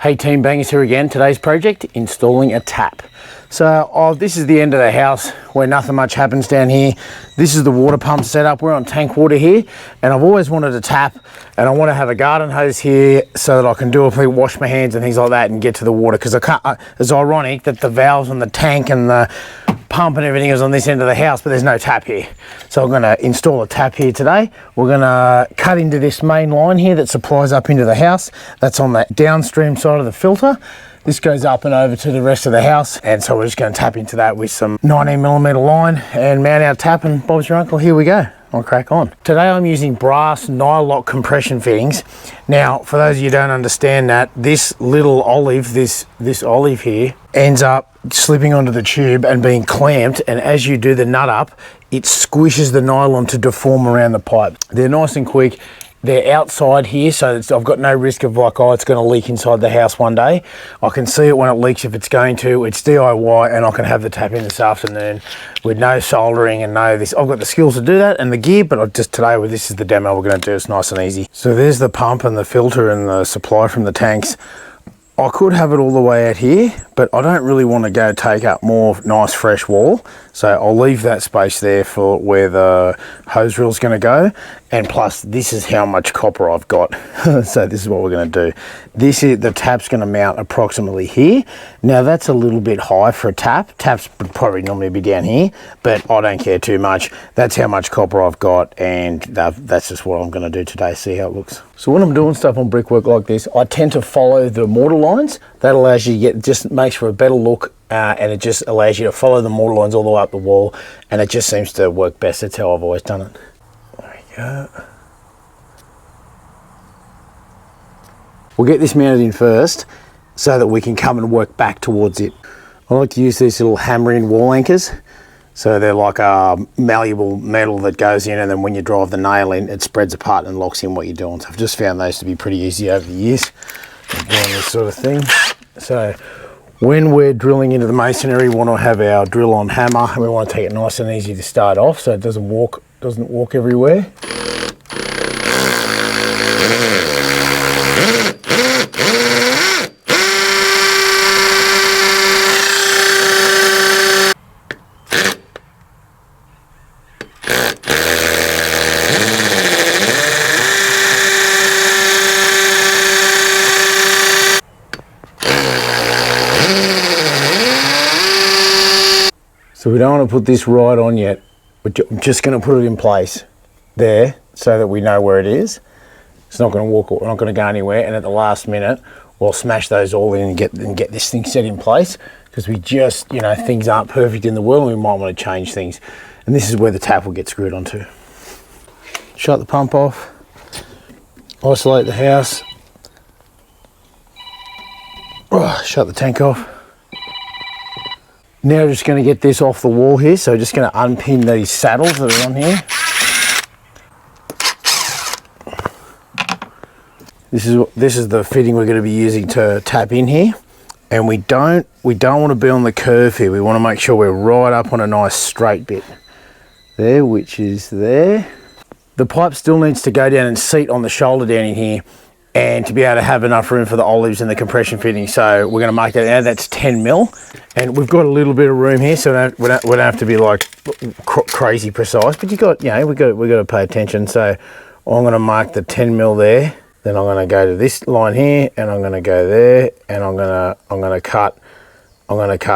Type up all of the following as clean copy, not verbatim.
Hey team, Bangers here again. Today's project, installing a tap. So this is the end of the house where nothing much happens down here. This is the water pump setup. We're on tank water here, and I've always wanted a tap, and I want to have a garden hose here so that I can wash my hands and things like that and get to the water, because it's ironic that the valves on the tank and the pump and everything is on this end of the house, but there's no tap here. So I'm going to install a tap here today. We're going to cut into this main line here that supplies up into the house. That's on that downstream side of the filter. This goes up and over to the rest of the house, and so we're just going to tap into that with some 19mm line and mount our tap, and Bob's your uncle. Here we go. I'll crack on. Today I'm using brass nylon compression fittings. Now, for those of you who don't understand that, this little olive, this olive here, ends up slipping onto the tube and being clamped, and as you do the nut up, it squishes the nylon to deform around the pipe. They're nice and quick. They're outside here, so I've got no risk of like, oh, it's going to leak inside the house one day. I can see it when it leaks if it's going to. It's DIY, and I can have the tap in this afternoon with no soldering and no this. I've got the skills to do that and the gear, but today this is the demo we're going to do. It's nice and easy. So there's the pump and the filter and the supply from the tanks. I could have it all the way out here, but I don't really want to go take up more nice fresh wall. So I'll leave that space there for where the hose reel is going to go. And plus, this is how much copper I've got. So this is what we're going to do. The tap's going to mount approximately here. Now that's a little bit high for a tap. Taps would probably normally be down here, but I don't care too much. That's how much copper I've got, and that's just what I'm going to do today. See how it looks. So when I'm doing stuff on brickwork like this, I tend to follow the mortar lines. That allows you to just makes for a better look, and it just allows you to follow the mortar lines all the way up the wall, and it just seems to work best. That's how I've always done it. There we go. We'll get this mounted in first so that we can come and work back towards it. I like to use these little hammer-in wall anchors. So they're like a malleable metal that goes in, and then when you drive the nail in, it spreads apart and locks in what you're doing. So I've just found those to be pretty easy over the years of doing this sort of thing. So when we're drilling into the masonry, we want to have our drill on hammer, and we want to take it nice and easy to start off so it doesn't walk everywhere. So we don't want to put this right on yet. I'm just going to put it in place there so that we know where it is. It's not going to walk, we're not going to go anywhere, and at the last minute we'll smash those all in and get this thing set in place, because we just, things aren't perfect in the world and we might want to change things. And this is where the tap will get screwed onto. Shut the pump off, isolate the house, shut the tank off. Now we're just going to get this off the wall here, so just going to unpin these saddles that are on here. This is the fitting we're going to be using to tap in here, and we don't want to be on the curve here. We want to make sure we're right up on a nice straight bit there, which is there. The pipe still needs to go down and seat on the shoulder down in here, and to be able to have enough room for the olives and the compression fitting. So we're going to make that now. That's 10mm, and we've got a little bit of room here, so we don't have to be like crazy precise. But we've got to pay attention. So I'm going to mark the 10mm there. Then I'm going to go to this line here, and I'm going to go there, and I'm going to cut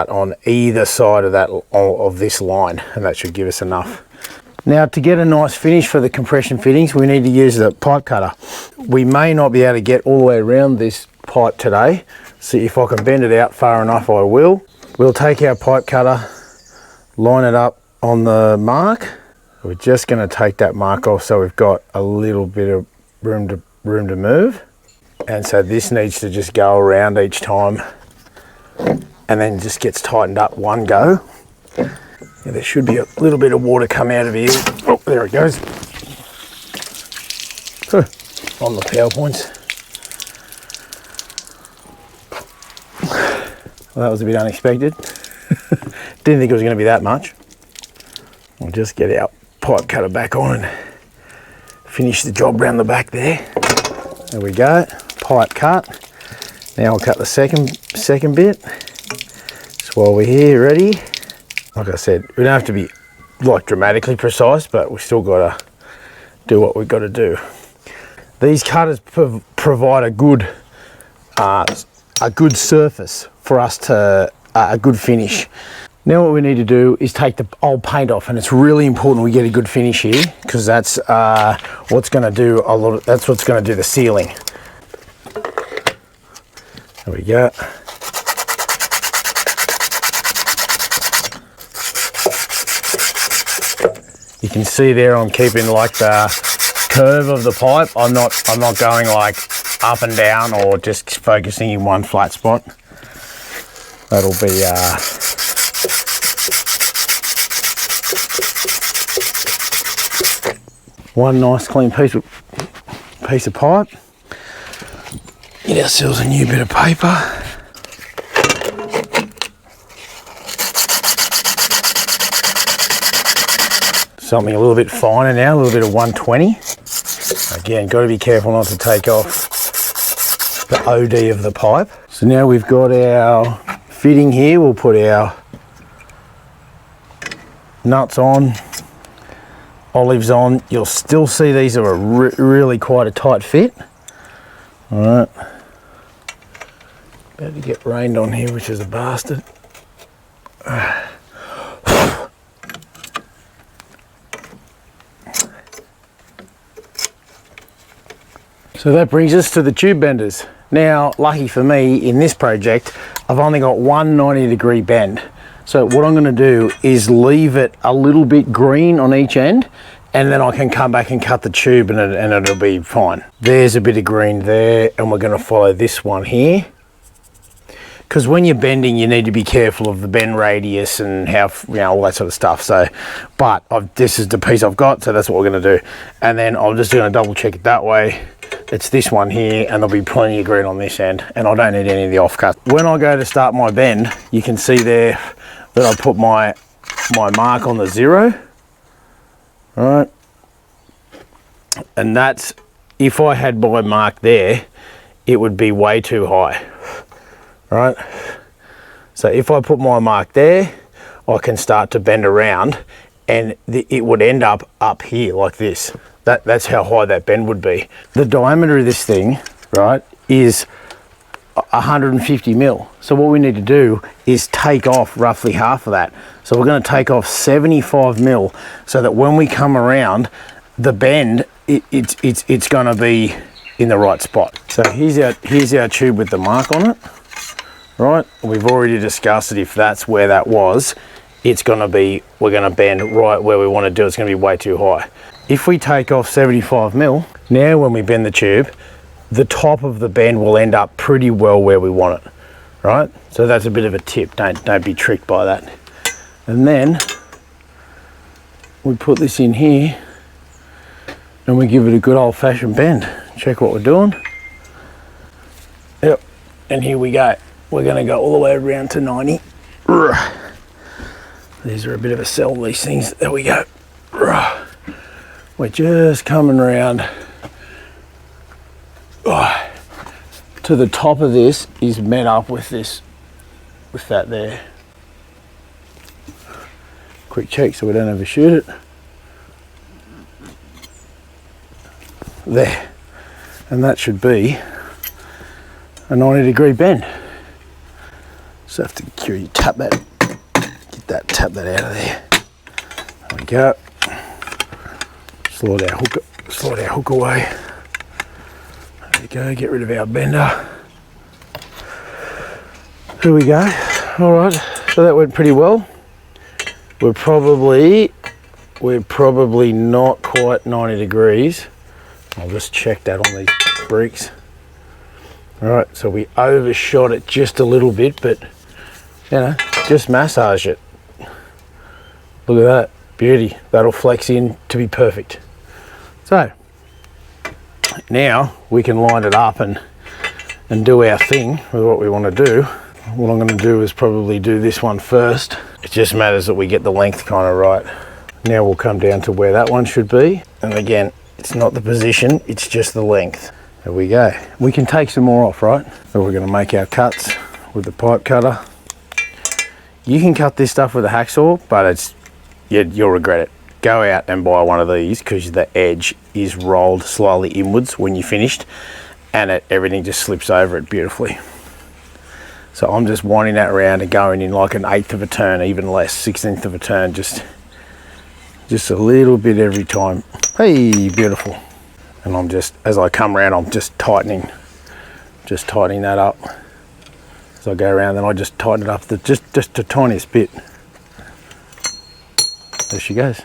on either side of this line, and that should give us enough. Now, to get a nice finish for the compression fittings, we need to use the pipe cutter. We may not be able to get all the way around this pipe today, so if I can bend it out far enough, I will. We'll take our pipe cutter, line it up on the mark. We're just going to take that mark off so we've got a little bit of room to move. And so this needs to just go around each time, and then just gets tightened up one go. Yeah, there should be a little bit of water come out of here. Oh, there it goes. On the PowerPoints. Well, that was a bit unexpected. Didn't think it was going to be that much. We'll just get our pipe cutter back on and finish the job around the back there. There we go, pipe cut. Now I'll cut the second bit. Just while we're here, ready. Like I said, we don't have to be like dramatically precise, but we still gotta do what we've got to do. These cutters provide a good surface for us to a good finish. Now what we need to do is take the old paint off, and it's really important we get a good finish here, because that's what's going to do that's what's going to do the sealing. There we go. You can see there I'm keeping like the curve of the pipe. I'm not going like up and down or just focusing in one flat spot. That'll be one nice clean piece of pipe. Get ourselves a new bit of paper. Something a little bit finer now, a little bit of 120. Again, got to be careful not to take off the OD of the pipe. So now we've got our fitting here. We'll put our nuts on, olives on. You'll still see these are really quite a tight fit. All right. About to get rained on here, which is a bastard. So that brings us to the tube benders. Now, lucky for me, in this project, I've only got one 90-degree bend. So what I'm gonna do is leave it a little bit green on each end, and then I can come back and cut the tube and it'll be fine. There's a bit of green there, and we're gonna follow this one here. Because when you're bending, you need to be careful of the bend radius and how, all that sort of stuff. So, but this is the piece I've got, so that's what we're gonna do. And then I'm just gonna double check it that way. It's this one here, and there'll be plenty of green on this end, and I don't need any of the offcuts. When I go to start my bend, you can see there that I put my mark on the 0. All right. And that's, if I had my mark there, it would be way too high. Right, so if I put my mark there, I can start to bend around, and it would end up here like this. That's how high that bend would be. The diameter of this thing, right, is 150 mil. So what we need to do is take off roughly half of that. So we're going to take off 75 mil, so that when we come around the bend, it's going to be in the right spot. So here's our tube with the mark on it. Right, we've already discussed that if that's where that was, it's going to be, we're going to bend right where we want to do. It's going to be way too high. If we take off 75 mil, now when we bend the tube, the top of the bend will end up pretty well where we want it. Right, so that's a bit of a tip. Don't be tricked by that. And then we put this in here, and we give it a good old-fashioned bend. Check what we're doing. Yep, and here we go. We're going to go all the way around to 90. These are a bit of a sell, these things. There we go. We're just coming around to the top of this is met up with this, with that there. Quick check so we don't overshoot it. There. And that should be a 90-degree bend. So have to tap that out of there. There we go. Slide our hook away. There we go, get rid of our bender. Here we go. All right, so that went pretty well. We're probably not quite 90 degrees. I'll just check that on these bricks. All right, so we overshot it just a little bit, but just massage it. Look at that, beauty. That'll flex in to be perfect. So now we can line it up and do our thing with what we want to do. What I'm going to do is probably do this one first. It just matters that we get the length kind of right. Now we'll come down to where that one should be. And again, it's not the position, it's just the length. There we go. We can take some more off, right? So we're gonna make our cuts with the pipe cutter. You can cut this stuff with a hacksaw, but you'll regret it. Go out and buy one of these because the edge is rolled slightly inwards when you're finished, and everything just slips over it beautifully. So I'm just winding that around and going in like an 1/8 of a turn, even less, 1/16 of a turn, just a little bit every time. Hey, beautiful. And I'm just, as I come around, I'm just tightening that up. As I go around, then I just tighten it up just the tiniest bit. There she goes.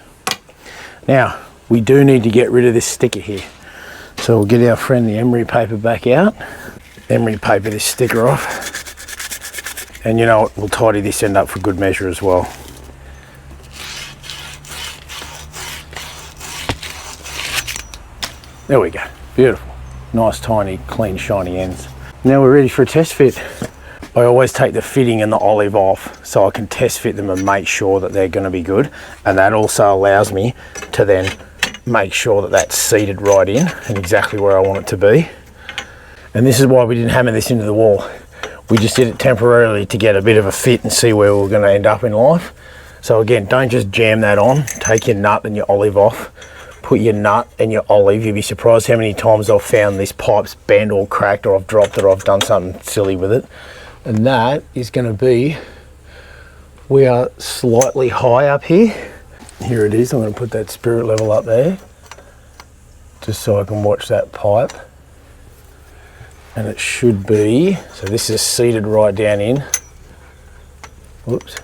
Now, we do need to get rid of this sticker here. So we'll get our friend the emery paper back out. Emery paper this sticker off. And you know what, we'll tidy this end up for good measure as well. There we go, beautiful. Nice, tiny, clean, shiny ends. Now we're ready for a test fit. I always take the fitting and the olive off so I can test fit them and make sure that they're going to be good. And that also allows me to then make sure that that's seated right in and exactly where I want it to be. And this is why we didn't hammer this into the wall. We just did it temporarily to get a bit of a fit and see where we're going to end up in life. So again, don't just jam that on. Take your nut and your olive off. Put your nut and your olive. You'd be surprised how many times I've found this pipe's bent or cracked, or I've dropped it, or I've done something silly with it. And that is going to be, we are slightly high up here. Here it is. I'm going to put that spirit level up there just so I can watch that pipe. And it should be, so this is seated right down in. Whoops.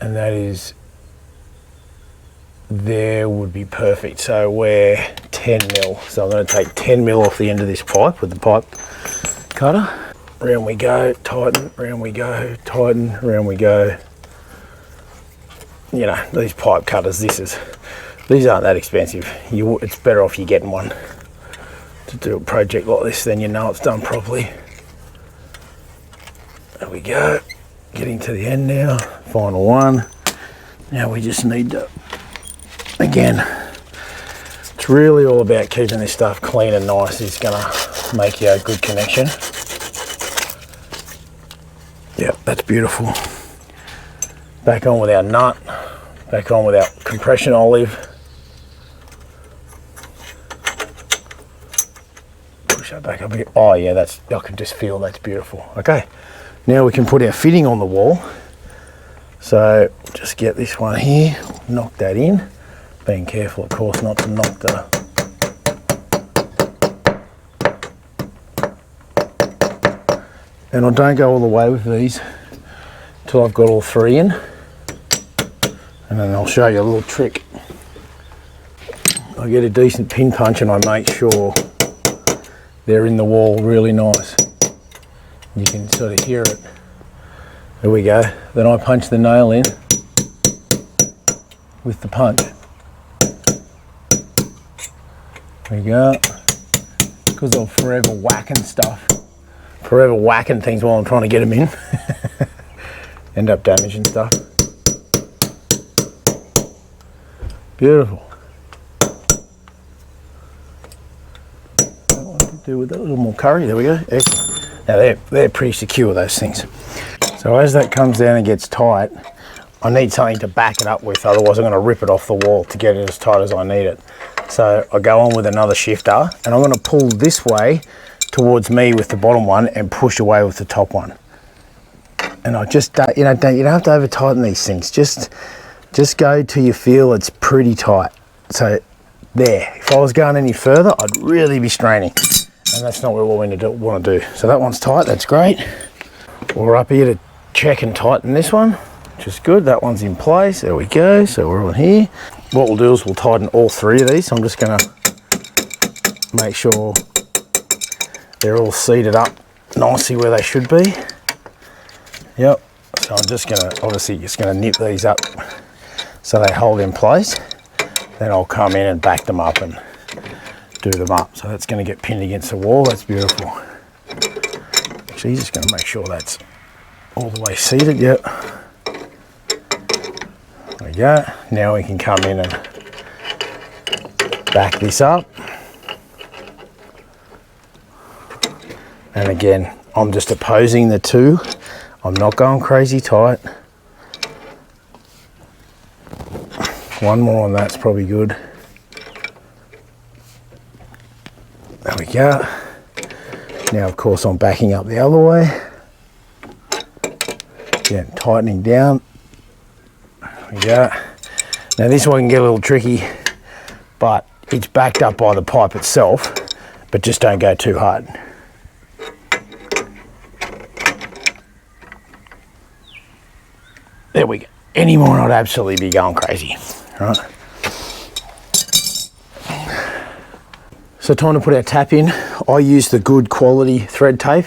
And that is, there would be perfect. So we're 10 mil. So I'm going to take 10 mil off the end of this pipe with the pipe cutter. Round we go, tighten, round we go, tighten, round we go. You know, these pipe cutters, these aren't that expensive. It's better off you getting one to do a project like this, then you know it's done properly. There we go, getting to the end now, final one. Now we just need to, again, it's really all about keeping this stuff clean and nice. It's gonna make you a good connection. Yep, that's beautiful. Back on with our nut, back on with our compression olive. Push that back up a bit. Oh yeah, I can just feel that's beautiful. Okay, now we can put our fitting on the wall. So just get this one here, knock that in. Being careful, of course, not to knock the and I don't go all the way with these until I've got all three in. And then I'll show you a little trick. I get a decent pin punch and I make sure they're in the wall really nice. You can sort of hear it. There we go. Then I punch the nail in with the punch. There you go. Because I'm forever whacking stuff. Forever whacking things while I'm trying to get them in. End up damaging stuff. Beautiful. What to do with that? A little more curry. There we go. Excellent. Now they're pretty secure, those things. So as that comes down and gets tight, I need something to back it up with, otherwise I'm going to rip it off the wall to get it as tight as I need it. So I go on with another shifter and I'm going to pull this way towards me with the bottom one and push away with the top one. And I just don't, you don't have to over tighten these things. Just go till you feel it's pretty tight. So there, if I was going any further, I'd really be straining. And that's not what we want to do. So that one's tight, that's great. We're up here to check and tighten this one, which is good. That one's in place, there we go. So we're on here. What we'll do is we'll tighten all three of these. So I'm just gonna make sure they're all seated up nicely where they should be. Yep, so I'm just gonna, obviously just gonna nip these up so they hold in place. Then I'll come in and back them up and do them up. So that's gonna get pinned against the wall, that's beautiful. Actually, just gonna make sure that's all the way seated, yep. There we go, now we can come in and back this up. And again, I'm just opposing the two. I'm not going crazy tight. One more on that's probably good. There we go. Now, of course, I'm backing up the other way. Again, tightening down. There we go. Now, this one can get a little tricky, but it's backed up by the pipe itself, but just don't go too hard. There we go. Any more, I'd absolutely be going crazy, right? So time to put our tap in. I use the good quality thread tape.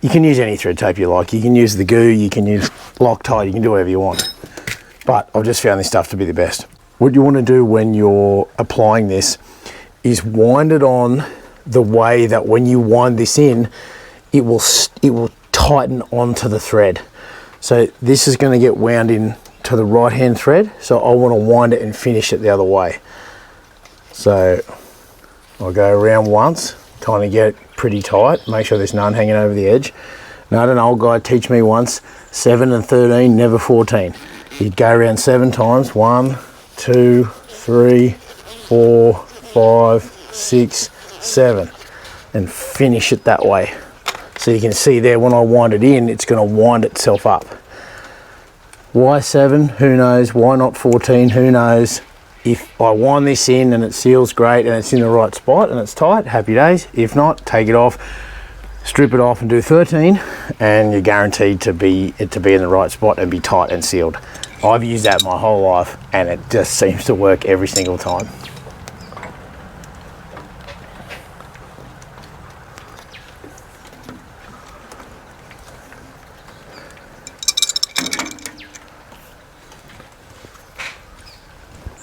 You can use any thread tape you like. You can use the Goo, you can use Loctite, you can do whatever you want. But I've just found this stuff to be the best. What you want to do when you're applying this is wind it on the way that when you wind this in, it will tighten onto the thread. So this is going to get wound in to the right hand thread. So I want to wind it and finish it the other way. So I'll go around once, kind of get it pretty tight, make sure there's none hanging over the edge. Now, I had an old guy teach me once, 7 and 13, never 14. He'd go around 7 times, 1, 2, 3, 4, 5, 6, 7, and finish it that way. So you can see there, when I wind it in, it's going to wind itself up. Why 7? Who knows? Why not 14? Who knows? If I wind this in and it seals great and it's in the right spot and it's tight, happy days. If not, take it off, strip it off and do 13, and you're guaranteed to be in the right spot and be tight and sealed. I've used that my whole life and it just seems to work every single time.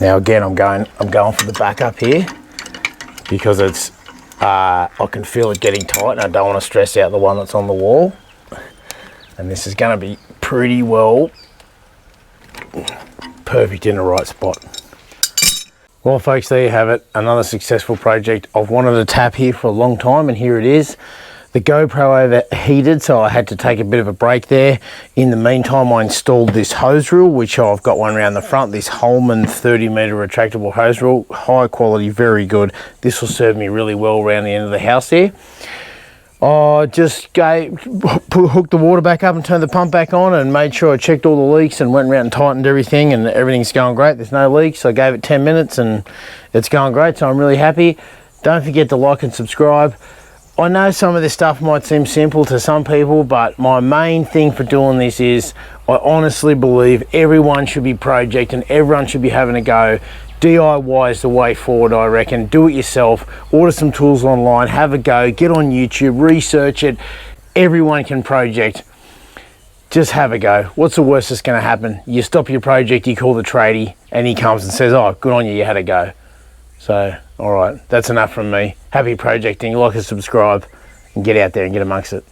Now again, I'm going for the backup here because it's I can feel it getting tight and I don't want to stress out the one that's on the wall. And this is going to be pretty well perfect in the right spot. Well folks, there you have it, another successful project. I've wanted a tap here for a long time and here it is. The GoPro overheated, so I had to take a bit of a break there. In the meantime, I installed this hose reel, which I've got one around the front, this Holman 30-meter retractable hose reel, high quality, very good. This will serve me really well around the end of the house there. I just hooked the water back up and turned the pump back on and made sure I checked all the leaks and went around and tightened everything, and everything's going great. There's no leaks. I gave it 10 minutes and it's going great, so I'm really happy. Don't forget to like and subscribe. I know some of this stuff might seem simple to some people, but my main thing for doing this is I honestly believe everyone should be projecting, everyone should be having a go. DIY is the way forward, I reckon. Do it yourself, order some tools online, have a go, get on YouTube, research it. Everyone can project. Just have a go. What's the worst that's going to happen? You stop your project, you call the tradie, and he comes and says, oh, good on you, you had a go. So, all right, that's enough from me. Happy projecting, like and subscribe, and get out there and get amongst it.